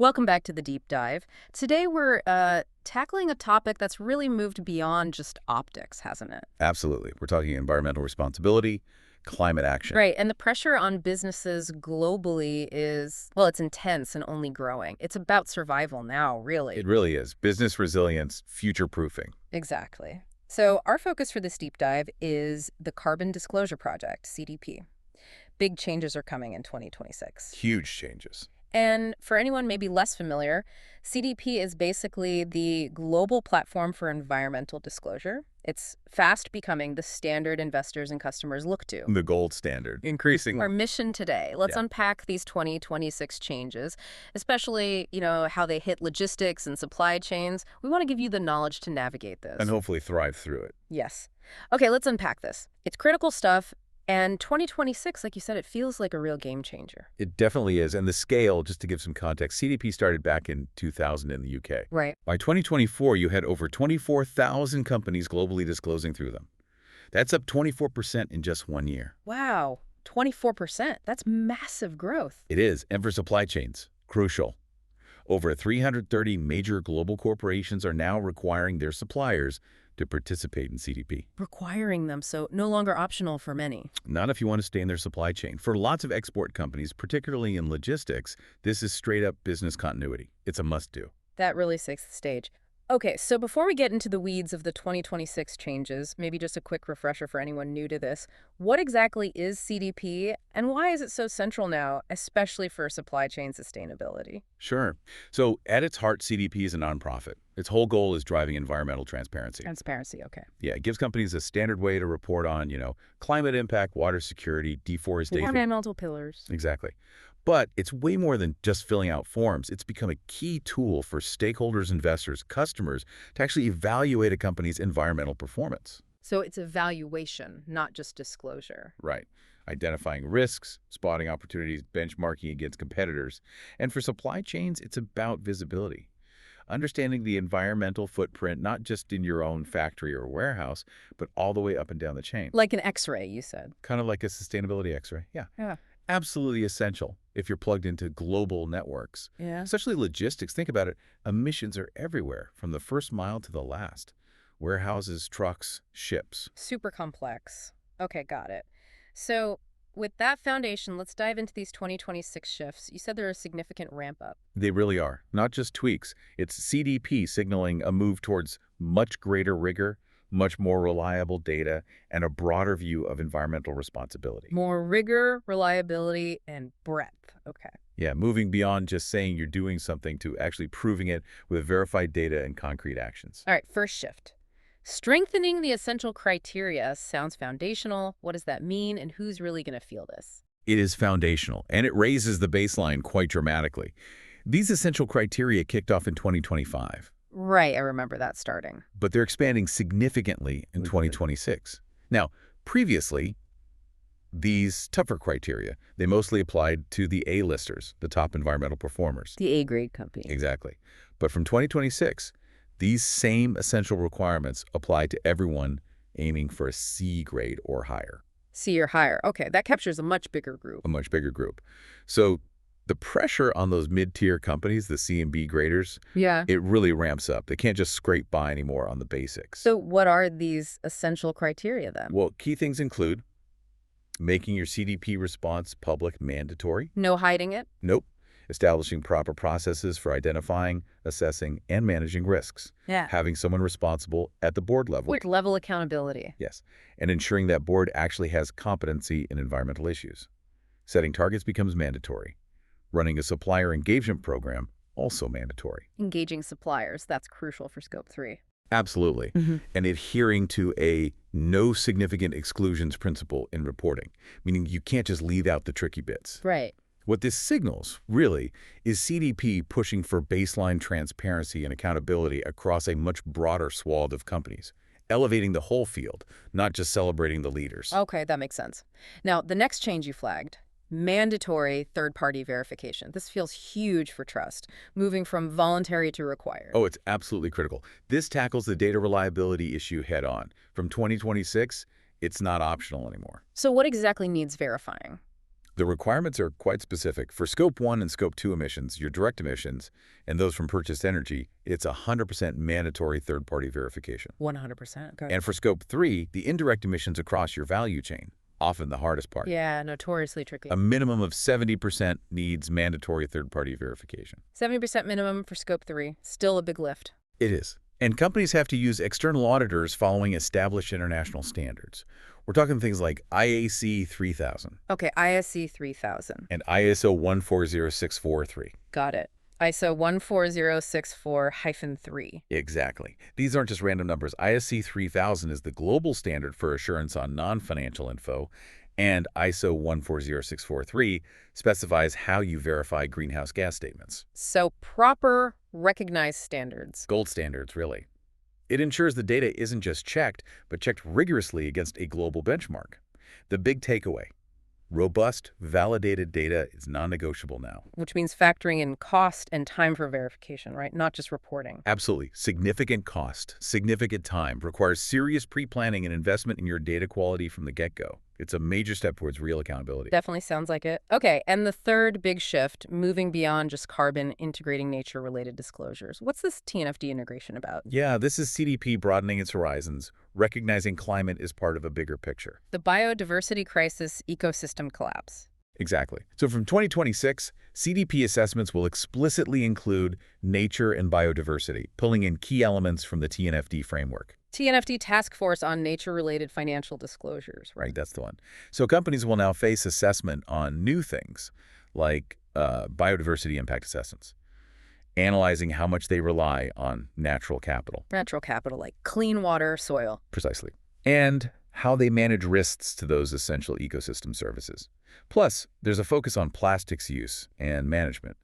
Welcome back to the deep dive. Today we're tackling a topic that's really moved beyond just optics, hasn't it? Absolutely. We're talking environmental responsibility, climate action. Right, and the pressure on businesses globally is, well, it's intense and only growing. It's about survival now, really. It really is. Business resilience, future-proofing. Exactly. So our focus for this deep dive is the Carbon Disclosure Project, CDP. Big changes are coming in 2026. Huge changes. And for anyone maybe less familiar, CDP is basically the global platform for environmental disclosure. It's fast becoming the standard investors and customers look to. The gold standard. Increasingly. Our mission today, let's Yeah. unpack these 2026 changes, especially, how they hit logistics and supply chains. We want to give you the knowledge to navigate this. And hopefully thrive through it. Yes. Okay, let's unpack this. It's critical stuff. And 2026, like you said, it feels like a real game changer. It definitely is. And the scale, just to give some context, CDP started back in 2000 in the UK. Right. By 2024, you had over 24,000 companies globally disclosing through them. That's up 24% in just 1 year. Wow, 24%. That's massive growth. It is. And for supply chains, crucial. Over 330 major global corporations are now requiring their suppliers to participate in CDP. Requiring them, so no longer optional for many. Not if you want to stay in their supply chain. For lots of export companies, particularly in logistics, this is straight up business continuity. It's a must-do. That really sets the stage. Okay, so before we get into the weeds of the 2026 changes, maybe just a quick refresher for anyone new to this, what exactly is CDP and why is it so central now, especially for supply chain sustainability? Sure. So at its heart, CDP is a nonprofit. Its whole goal is driving environmental transparency. Transparency, okay. Yeah, it gives companies a standard way to report on, climate impact, water security, deforestation. Environmental pillars. Exactly. But it's way more than just filling out forms. It's become a key tool for stakeholders, investors, customers to actually evaluate a company's environmental performance. So it's evaluation, not just disclosure. Right. Identifying risks, spotting opportunities, benchmarking against competitors. And for supply chains, it's about visibility. Understanding the environmental footprint, not just in your own factory or warehouse, but all the way up and down the chain. Like an X-ray, you said. Kind of like a sustainability X-ray. Yeah. Yeah. Absolutely essential if you're plugged into global networks. Yeah. Especially logistics. Think about it. Emissions are everywhere, from the first mile to the last. Warehouses, trucks, ships. Super complex. Okay, got it. So with that foundation, let's dive into these 2026 shifts. You said they're a significant ramp up. They really are. Not just tweaks. It's CDP signaling a move towards much greater rigor, much more reliable data, and a broader view of environmental responsibility. More rigor, reliability, and breadth. Okay. Yeah, moving beyond just saying you're doing something to actually proving it with verified data and concrete actions. All right, first shift. Strengthening the essential criteria sounds foundational. What does that mean, and who's really going to feel this? It is foundational, and it raises the baseline quite dramatically. These essential criteria kicked off in 2025. Right, I remember that starting. But they're expanding significantly in 2026. Now, previously, these tougher criteria, they mostly applied to the A-listers, the top environmental performers. The A-grade company. Exactly. But from 2026, these same essential requirements apply to everyone aiming for a C grade or higher. C or higher. Okay, that captures a much bigger group. A much bigger group. So the pressure on those mid-tier companies, the C and B graders, Yeah. it really ramps up. They can't just scrape by anymore on the basics. So what are these essential criteria then? Well, key things include making your CDP response public mandatory. No hiding it? Nope. Establishing proper processes for identifying, assessing, and managing risks. Yeah. Having someone responsible at the board level. With level accountability. Yes. And ensuring that board actually has competency in environmental issues. Setting targets becomes mandatory. Running a supplier engagement program, also mandatory. Engaging suppliers, that's crucial for Scope 3. Absolutely. And adhering to a no significant exclusions principle in reporting, meaning you can't just leave out the tricky bits. Right. What this signals, really, is CDP pushing for baseline transparency and accountability across a much broader swath of companies, elevating the whole field, not just celebrating the leaders. Okay, that makes sense. Now, the next change you flagged, mandatory third-party verification. This feels huge for trust, moving from voluntary to required. Oh, it's absolutely critical. This tackles the data reliability issue head on. From 2026, it's not optional anymore. So what exactly needs verifying? The requirements are quite specific. For Scope 1 and Scope 2 emissions, your direct emissions, and those from purchased energy, it's 100% mandatory third-party verification. 100%. Okay. And for Scope 3, the indirect emissions across your value chain, often the hardest part. Yeah, notoriously tricky. A minimum of 70% needs mandatory third-party verification. 70% minimum for Scope 3. Still a big lift. It is. And companies have to use external auditors following established international standards. We're talking things like IAC 3000. Okay, ISC 3000. And ISO 140643. Got it. ISO 14064-3. Exactly. These aren't just random numbers. ISC 3000 is the global standard for assurance on non-financial info, and ISO 140643 specifies how you verify greenhouse gas statements. So proper, recognized standards. Gold standards, really. It ensures the data isn't just checked, but checked rigorously against a global benchmark. The big takeaway: robust, validated data is non-negotiable now. Which means factoring in cost and time for verification, right? Not just reporting. Absolutely. Significant cost, significant time, requires serious pre-planning and investment in your data quality from the get-go. It's a major step towards real accountability. Definitely sounds like it. Okay, and the third big shift, moving beyond just carbon, integrating nature-related disclosures. What's this TNFD integration about? Yeah, this is CDP broadening its horizons, recognizing climate is part of a bigger picture. The biodiversity crisis, ecosystem collapse. Exactly. So from 2026, CDP assessments will explicitly include nature and biodiversity, pulling in key elements from the TNFD framework. TNFD Task Force on Nature-Related Financial Disclosures, Right, that's the one. So companies will now face assessment on new things like biodiversity impact assessments, analyzing how much they rely on natural capital. Natural capital like clean water, soil. Precisely. And how they manage risks to those essential ecosystem services. Plus, there's a focus on plastics use and management.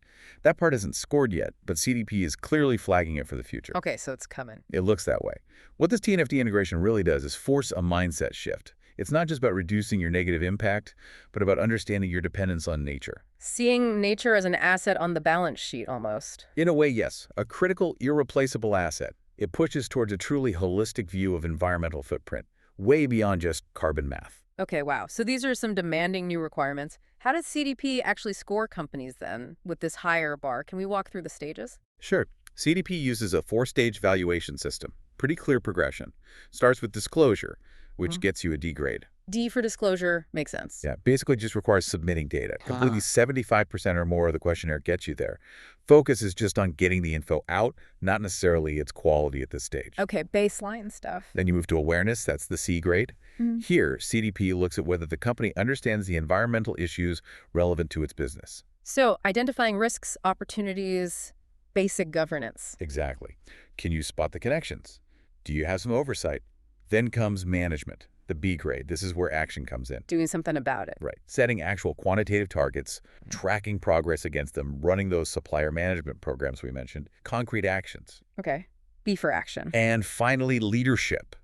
That part isn't scored yet, but CDP is clearly flagging it for the future. Okay, so it's coming. It looks that way. What this TNFD integration really does is force a mindset shift. It's not just about reducing your negative impact, but about understanding your dependence on nature. Seeing nature as an asset on the balance sheet, almost. In a way, yes. A critical, irreplaceable asset. It pushes towards a truly holistic view of environmental footprint, way beyond just carbon math. Okay, wow. So these are some demanding new requirements. How does CDP actually score companies then with this higher bar? Can we walk through the stages? Sure. CDP uses a 4-stage valuation system. Pretty clear progression. Starts with disclosure, which gets you a D grade. D for disclosure makes sense. Yeah, basically just requires submitting data. Completely 75% or more of the questionnaire gets you there. Focus is just on getting the info out, not necessarily its quality at this stage. Okay, baseline stuff. Then you move to awareness, that's the C grade. Here, CDP looks at whether the company understands the environmental issues relevant to its business. So identifying risks, opportunities, basic governance. Exactly. Can you spot the connections? Do you have some oversight? Then comes management, the B grade. This is where action comes in. Doing something about it. Right. Setting actual quantitative targets, tracking progress against them, running those supplier management programs we mentioned, concrete actions. Okay, B for action. And finally, leadership,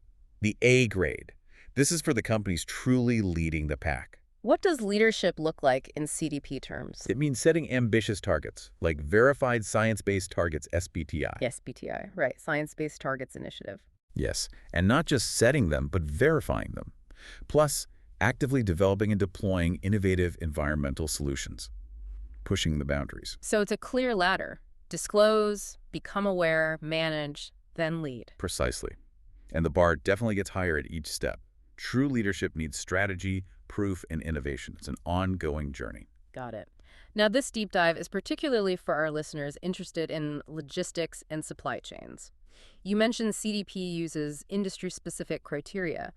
the A grade. This is for the companies truly leading the pack. What does leadership look like in CDP terms? It means setting ambitious targets, like Verified Science-Based Targets, SBTI. Yes, BTI, right. Science-Based Targets Initiative. Yes, and not just setting them, but verifying them. Plus, actively developing and deploying innovative environmental solutions, pushing the boundaries. So it's a clear ladder. Disclose, become aware, manage, then lead. Precisely. And the bar definitely gets higher at each step. True leadership needs strategy, proof, and innovation. It's an ongoing journey. Got it. Now, this deep dive is particularly for our listeners interested in logistics and supply chains. You mentioned CDP uses industry-specific criteria.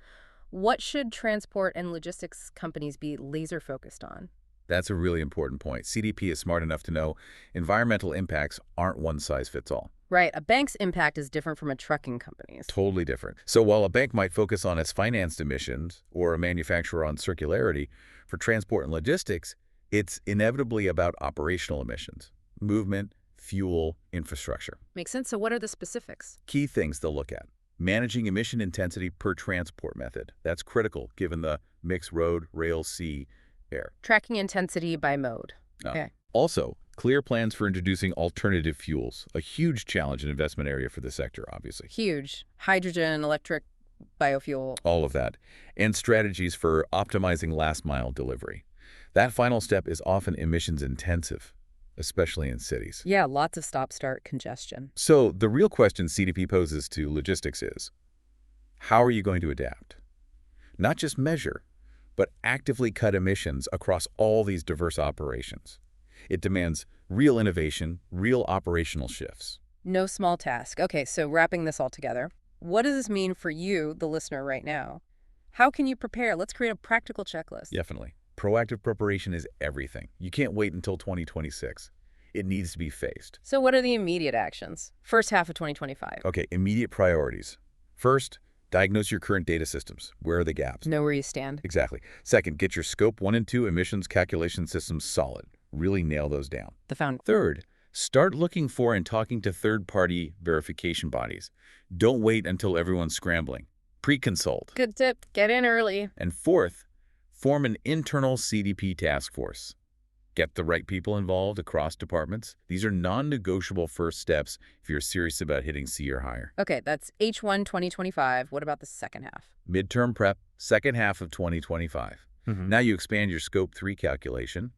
What should transport and logistics companies be laser-focused on? That's a really important point. CDP is smart enough to know environmental impacts aren't one size fits all. Right. A bank's impact is different from a trucking company's. Totally different. So while a bank might focus on its financed emissions or a manufacturer on circularity, for transport and logistics, it's inevitably about operational emissions, movement, fuel, infrastructure. Makes sense. So what are the specifics? Key things they'll look at. Managing emission intensity per transport method. That's critical given the mix road, rail, sea, air. Tracking intensity by mode. Okay. Also, clear plans for introducing alternative fuels, a huge challenge and investment area for the sector, obviously. Huge. Hydrogen, electric, biofuel. All of that. And strategies for optimizing last-mile delivery. That final step is often emissions intensive, especially in cities. Yeah, lots of stop-start congestion. So the real question CDP poses to logistics is, how are you going to adapt? Not just measure, but actively cut emissions across all these diverse operations. It demands real innovation, real operational shifts. No small task. Okay, so wrapping this all together, what does this mean for you, the listener, right now? How can you prepare? Let's create a practical checklist. Definitely. Proactive preparation is everything. You can't wait until 2026. It needs to be faced. So what are the immediate actions? First half of 2025. Okay, immediate priorities. First, diagnose your current data systems. Where are the gaps? Know where you stand. Exactly. Second, get your Scope 1 and 2 emissions calculation systems solid. Really nail those down. Third, start looking for and talking to third-party verification bodies. Don't wait until everyone's scrambling. Pre-consult. Good tip. Get in early. And fourth, form an internal CDP task force. Get the right people involved across departments. These are non-negotiable first steps if you're serious about hitting C or higher. Okay, that's H1 2025. What about the second half? Midterm prep, second half of 2025. Now you expand your Scope 3 calculation.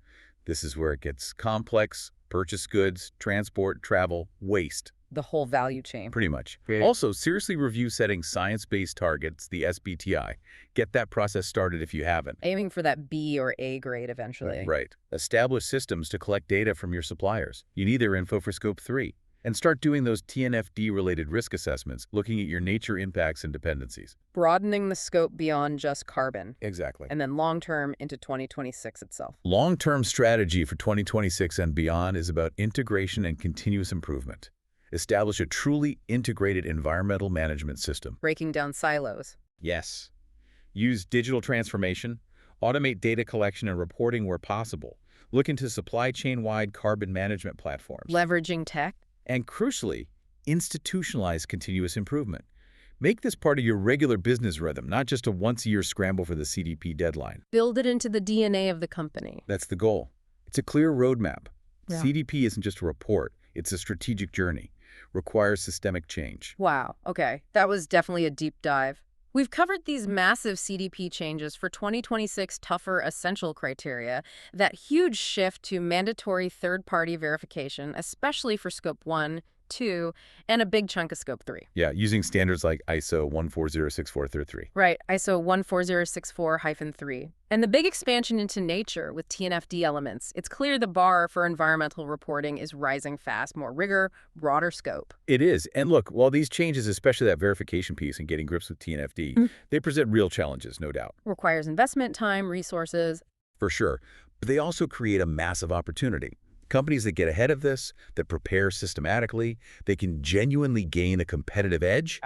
This is where it gets complex: purchase goods, transport, travel, waste. The whole value chain. Pretty much. Great. Also, seriously review setting science-based targets, the SBTI. Get that process started if you haven't. Aiming for that B or A grade eventually. Right. Establish systems to collect data from your suppliers. You need their info for Scope 3. And start doing those TNFD-related risk assessments, looking at your nature impacts and dependencies. Broadening the scope beyond just carbon. Exactly. And then long-term into 2026 itself. Long-term strategy for 2026 and beyond is about integration and continuous improvement. Establish a truly integrated environmental management system. Breaking down silos. Yes. Use digital transformation, automate data collection and reporting where possible. Look into supply chain-wide carbon management platforms. Leveraging tech. And crucially, institutionalize continuous improvement. Make this part of your regular business rhythm, not just a once-a-year scramble for the CDP deadline. Build it into the DNA of the company. That's the goal. It's a clear roadmap. Yeah. CDP isn't just a report. It's a strategic journey. Requires systemic change. Wow, okay. That was definitely a deep dive. We've covered these massive CDP changes for 2026 tougher essential criteria, that huge shift to mandatory third-party verification, especially for Scope 1, 2, and a big chunk of Scope 3. Yeah, using standards like ISO 1406433. Right, ISO 14064-3. And the big expansion into nature with TNFD elements. It's clear the bar for environmental reporting is rising fast, more rigor, broader scope. It is. And look, while these changes, especially that verification piece and getting grips with TNFD, they present real challenges, no doubt. Requires investment, time, resources. For sure. But they also create a massive opportunity. Companies that get ahead of this, that prepare systematically, they can genuinely gain a competitive edge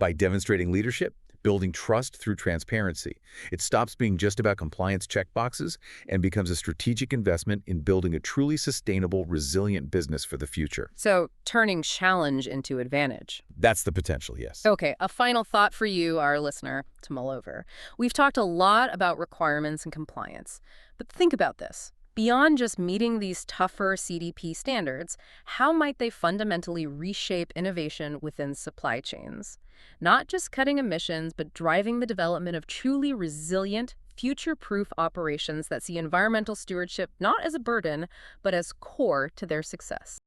by demonstrating leadership, building trust through transparency. It stops being just about compliance checkboxes and becomes a strategic investment in building a truly sustainable, resilient business for the future. So, turning challenge into advantage. That's the potential, yes. Okay, a final thought for you, our listener, to mull over. We've talked a lot about requirements and compliance, but think about this. Beyond just meeting these tougher CDP standards, how might they fundamentally reshape innovation within supply chains? Not just cutting emissions, but driving the development of truly resilient, future-proof operations that see environmental stewardship not as a burden, but as core to their success.